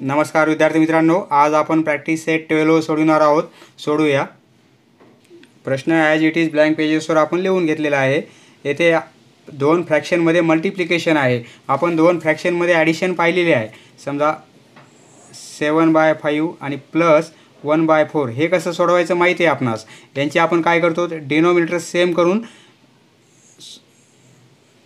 नमस्कार विद्यार्थी मित्रांनो, आज आपण प्रॅक्टिस सेट 12 सोडवणार आहोत. सोडूया. प्रश्न ॲज इट इज ब्लँक पेजेसवर आपण लिहून घेतलेला आहे. येथे दोन फ्रॅक्शनमध्ये मल्टिप्लिकेशन आहे. आपण दोन फ्रॅक्शनमध्ये ॲडिशन पाहिलेले आहे. समजा 7/5 आणि प्लस 1/4 हे कसं सोडवायचं माहिती आहे आपणास. यांची आपण काय करतो, डिनोमिनेटर सेम करून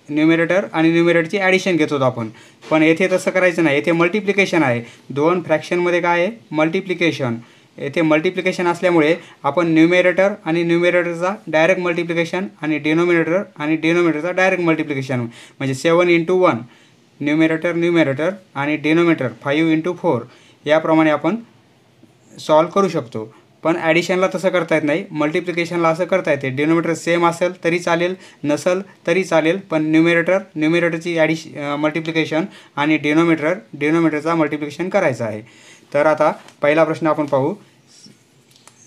न्यूमरेटर आणि न्यूमरेटरची ॲडिशन घेतो आपण. पण येथे तसं करायचं नाही. येथे मल्टिप्लिकेशन आहे. दोन फ्रॅक्शनमध्ये काय आहे, मल्टिप्लिकेशन. येथे मल्टिप्लिकेशन असल्यामुळे आपण न्यूमरेटर आणि न्यूमरेटरचा डायरेक्ट मल्टिप्लिकेशन आणि डिनोमिनेटरचा डायरेक्ट मल्टिप्लिकेशन म्हणजे 7 × 1 न्यूमरेटर आणि डिनोमिनेटर 5 × 4 याप्रमाणे आपण सॉल्व करू शकतो. पण ॲडिशनला तसं करता येत नाही. मल्टिप्लिकेशनला असं करता येते. डिनोमिनेटर सेम असेल तरी चालेल, नसेल तरी चालेल, पण न्यूमरेटरची मल्टिप्लिकेशन आणि डिनोमिनेटरचा मल्टिप्लिकेशन करायचं आहे. तर आता पहिला प्रश्न आपण पाहू.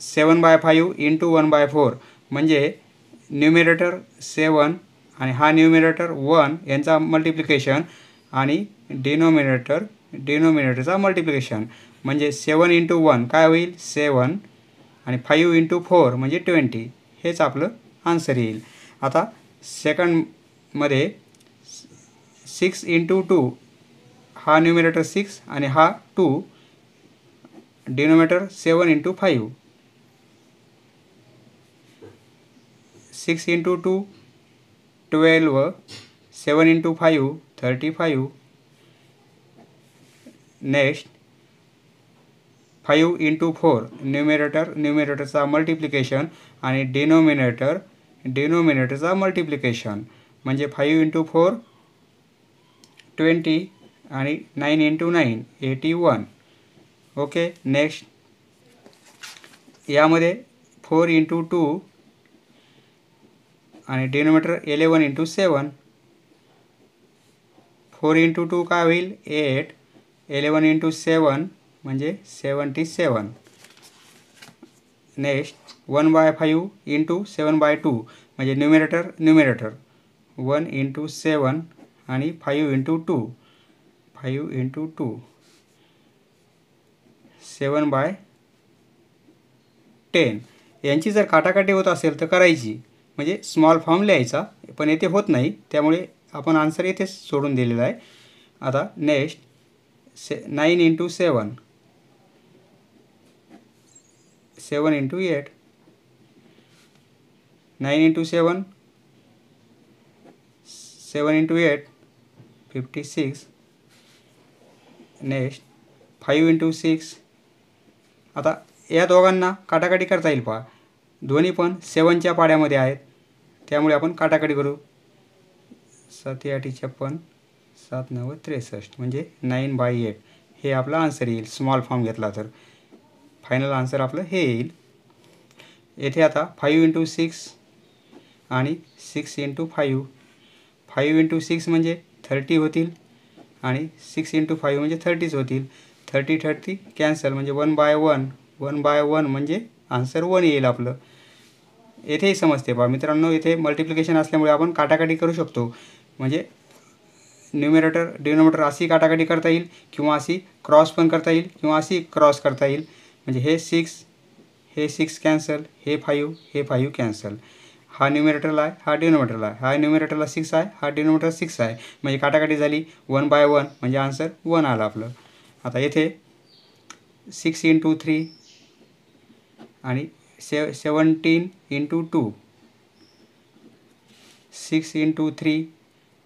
7/5 × 1/4 म्हणजे न्यूमरेटर 7 आणि हा न्यूमरेटर 1 यांचा मल्टिप्लिकेशन आणि डिनोमिनेटरचा मल्टिप्लिकेशन म्हणजे 7 × 1 काय होईल 7 आणि 5 × 4 म्हणजे 20. हेच आपलं आन्सर येईल. आता सेकंडमध्ये 6 × 2 हा न्यूमरेटर 6 आणि हा 2 डिनोमिनेटर 7 × 5. 6 × 2 12 7 × 5 35. नेक्स्ट 5 × 4 न्यूमरेटरचा मल्टिप्लिकेशन आणि डिनोमिनेटरचा मल्टिप्लिकेशन म्हणजे 5 × 4 20 आणि 9 × 9 81. ओके. नेक्स्ट यामध्ये 4 × 2 आणि डिनोमिनेटर 11 × 7. 4 × 2 काय होईल 8. 11 × 7 म्हणजे 77. नेक्स्ट 1/5 × 7/2 म्हणजे न्यूमरेटर 1 × 7 आणि 5 × 2 7/10. यांची जर काटाकाटी होत असेल तर करायची, म्हणजे स्मॉल फॉर्म लिहायचा, पण येथे होत नाही, त्यामुळे आपण आन्सर येथे सोडून दिलेला आहे. आता नेक्स्ट 9 × 7 7 × 8 9 × 7 7 × 8 56. नेक्स्ट 5 × 6. आता या दोघांना काटाकाटी करता येईल पहा. दोन्ही पण 7च्या पाड्यामध्ये आहेत, त्यामुळे आपण काटाकाटी करू. 7 × 8 = 56 7 × 9 = 63 म्हणजे 9/8 हे आपला आन्सर येईल स्मॉल फॉर्म घेतला तर. फायनल आन्सर आपलं हे येईल. येथे आता 5 × 6 आणि 6 × 5. 5 × 6 म्हणजे 30 होतील आणि 6 × 5 म्हणजे 30 होतील. 30 कॅन्सल म्हणजे 1/1 म्हणजे आन्सर 1 येईल आपलं. येथेही समजते पहा मित्रांनो. येथे मल्टिप्लिकेशन असल्यामुळे आपण काटाकाटी करू शकतो. म्हणजे न्यूमरेटर डिनोमिनेटर अशी काटाकाटी करता येईल, किंवा अशी क्रॉस पण करता येईल, किंवा अशी क्रॉस करता येईल. म्हणजे हे 6 कॅन्सल, हे 5 कॅन्सल. हा न्यूमरेटरला आहे, हा डिनोमिनेटरला आहे. हा न्यूमरेटरला 6 आहे, हा डिनोमिनेटर 6 आहे. म्हणजे काटाकाटी झाली 1/1 म्हणजे आन्सर 1 आलं आपलं. आता येथे 6 × 3 आणि 17 × 2 6 × 3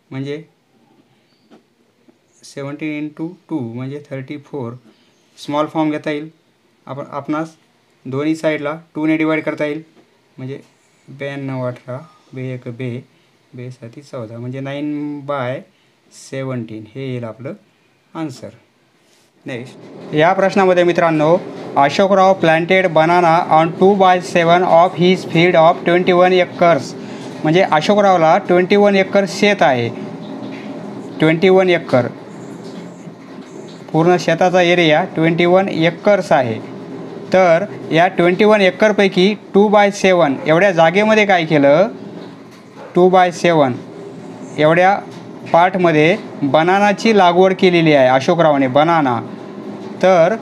म्हणजे 17 × 2 म्हणजे 34. स्मॉल फॉर्म घेता येईल. आपणास दोन्ही साईडला 2 ने डिवाईड करता येईल. म्हणजे 92 18 2 1 2 2 7 14 म्हणजे 9/17 हे येईल आपलं आन्सर. नेक्स्ट या प्रश्नामध्ये मित्रांनो, Ashokrao planted banana on 2/7 of his field of 21 acres. म्हणजे अशोकरावला 21 एकर शेत आहे. 21 एकर पूर्ण शेताचा एरिया 21 एकर्स आहे. तर या 21 एकरपैकी 2/7 एवढ्या जागेमध्ये काय केलं, 2/7 एवढ्या पार्टमध्ये बनानाची लागवड केलेली आहे अशोकरावने. बनाना तर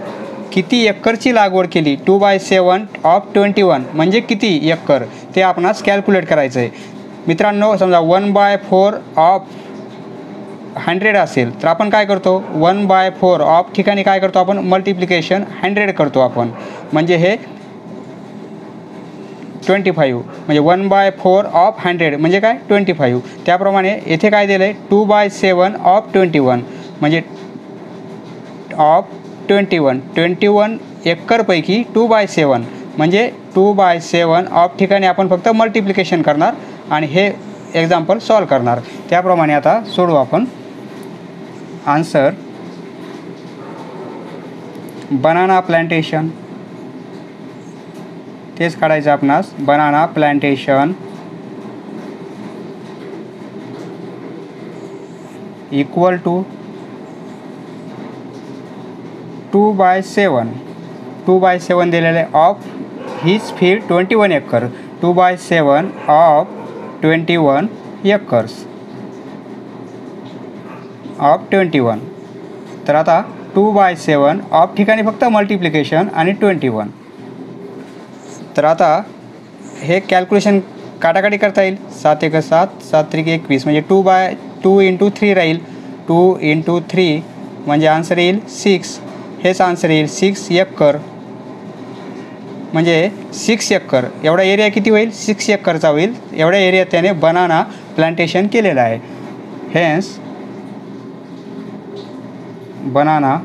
किती एकरची लागवड केली 2/7 ऑफ 21 म्हणजे किती एकर ते आपणास कॅल्क्युलेट करायचं आहे. मित्रांनो, समजा 1/4 ऑफ 100 असेल तर आपण काय करतो, 1/4 ऑफ ठिकाणी काय करतो आपण, मल्टिप्लिकेशन 100 करतो आपण, म्हणजे हे 25 म्हणजे 1/4 ऑफ 100 म्हणजे काय 25. त्याप्रमाणे येथे काय दिलं आहे 2/7 ऑफ 21 म्हणजे ऑफ 21 एकरपैकी 2/7 म्हणजे 2/7 ऑफ ठिकाणी आपण फक्त मल्टिप्लिकेशन करणार आणि हे एक्झाम्पल सॉल्व करणार. त्याप्रमाणे आता सोडवू आपण. आन्सर बनाना प्लांटेशन तेच काढायचं आपणास. बनाना प्लांटेशन इक्वल टू 2/7 दिलेले ऑफ हीच field 21 acre 2/7 of 21 acres of 21. तर आता 2/7 ऑफ ठिकाणी फक्त मल्टिप्लिकेशन आणि 21. तर आता हे कॅल्क्युलेशन काटाकाटी करता येईल. 7 × 7 7 × 21 म्हणजे 2 × 3 राहील. 2 × 3 म्हणजे आन्सर येईल 6. हेच आन्सर येईल 6 एकर म्हणजे 6 एकर एवढा एरिया किती होईल 6 एकरचा होईल. एवढ्या एरियात त्याने बनाना प्लांटेशन केलेलं आहे. Hence banana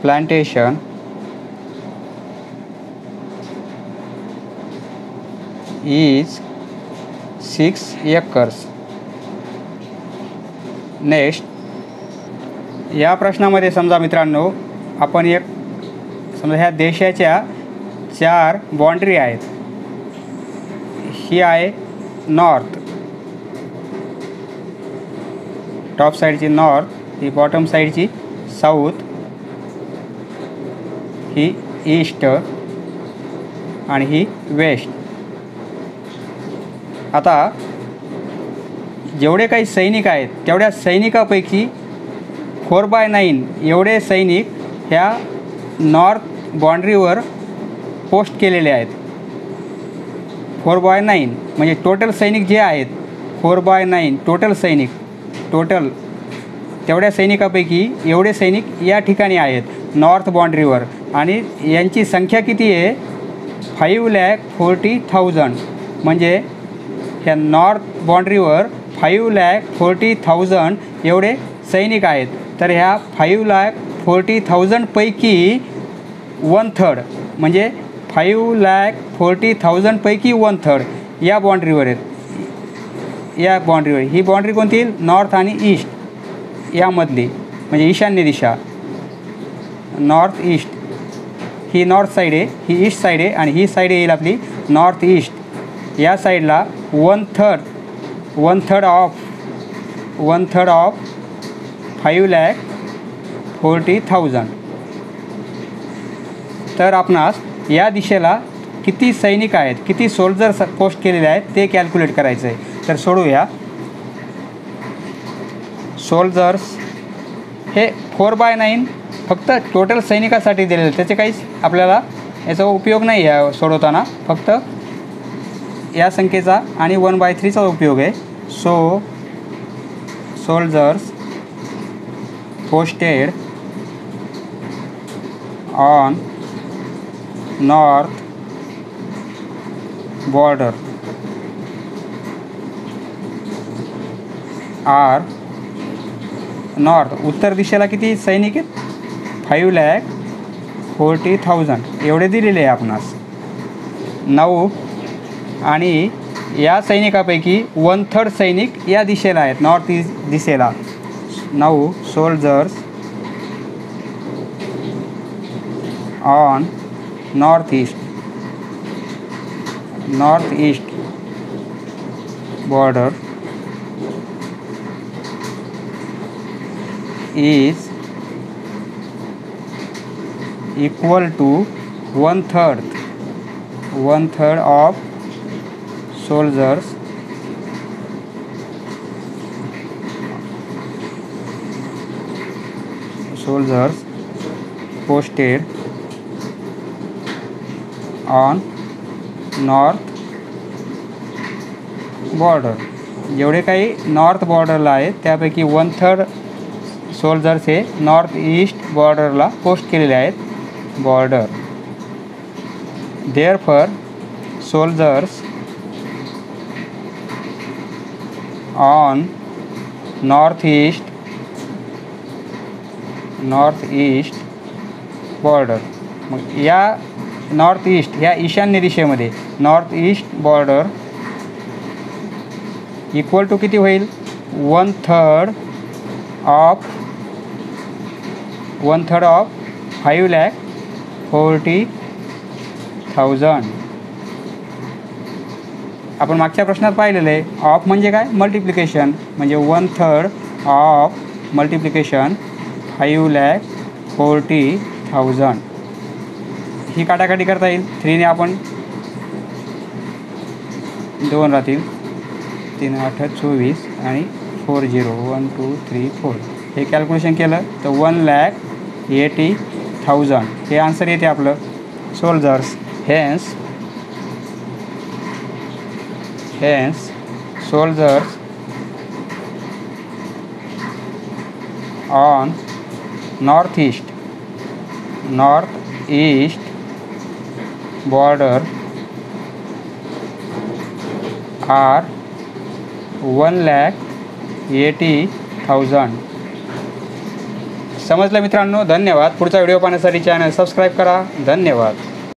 plantation is 6 acres. Next या प्रश्नामध्ये समजा मित्रांनो आपण एक समजा ह्या देशाच्या 4 बाउंड्री आहेत. ही आहे नॉर्थ, टॉप साईडची नॉर्थ, ही बॉटम साईडची साऊथ, ही ईस्ट आणि ही वेस्ट. आता जेवढे काही सैनिक आहेत तेवढ्या सैनिकापैकी 4/9 एवढे सैनिक ह्या नॉर्थ बाउंड्रीवर पोस्ट केलेले आहेत. 4/9 म्हणजे टोटल सैनिक जे आहेत 4/9 टोटल सैनिक तेवढ्या सैनिकापैकी एवढे सैनिक या ठिकाणी आहेत नॉर्थ बाउंड्रीवर आणि यांची संख्या किती आहे 5,40,000 म्हणजे ह्या नॉर्थ बाउंड्रीवर 5,40,000 एवढे सैनिक आहेत. तर ह्या 5,40,000 पैकी 1/3 म्हणजे 5,40,000 पैकी 1/3 या बाउंड्रीवर आहेत. या बाउंड्रीवर ही बाउंड्री कोणती येईल नॉर्थ आणि ईस्ट यामधली म्हणजे ईशान्य दिशा नॉर्थ ईस्ट. ही नॉर्थ साईड आहे, ही ईस्ट साईड आहे आणि ही साईड येईल आपली नॉर्थ ईस्ट. या साईडला 1/3 ऑफ 5,40,000. तर आपणास या दिशेला किती सैनिक आहेत किती सोल्जर्स पोस्ट केलेले आहेत ते कॅल्क्युलेट करायचं आहे. तर सोडूया. सोल्जर्स हे 4/9 फक्त टोटल सैनिकासाठी दिलेले त्याचे काहीच आपल्याला याचा उपयोग नाही आहे सोडवताना, फक्त या संख्येचा आणि 1/3चा उपयोग आहे. So soldiers posted on north border are north उत्तर दिशेला किती सैनिक आहेत 5,40,000 एवढे दिलेले आहे आपणास 9 आणि या सैनिकापैकी 1/3 सैनिक या दिशेला आहेत नॉर्थ ईस्ट दिशेला. 9 soldiers on north east border is equal to 1/3 of soldiers soldiers posted on north border. जेवढे काही नॉर्थ बॉर्डरला आहेत त्यापैकी 1/3 सोल्जर्स हे नॉर्थ ईस्ट बॉर्डरला पोस्ट केलेले आहेत. Border therefore soldiers on north east border. मग या नॉर्थ ईस्ट ह्या ईशान्य दिशेमध्ये north east border equal to किती होईल? 1/3 ऑफ 5,40,000. आपण मागच्या प्रश्नात पाहिलेलं आहे. ऑफ म्हणजे काय? मल्टिप्लिकेशन. म्हणजे 1/3 ऑफ मल्टिप्लिकेशन 5,40,000. ही काटाकाटी करता येईल. 3ने आपण 2 राहतील, 3 8 24 आणि 4 0 1 2 3 4. हे कॅल्क्युलेशन केलं तर 1,80,000 हे आन्सर येते आपलं. Soldiers hence soldiers on north east border are 1,80,000. समजलं मित्रांनो? धन्यवाद. पुढचा व्हिडिओ पाहण्यासाठी चॅनल सबस्क्राईब करा. धन्यवाद.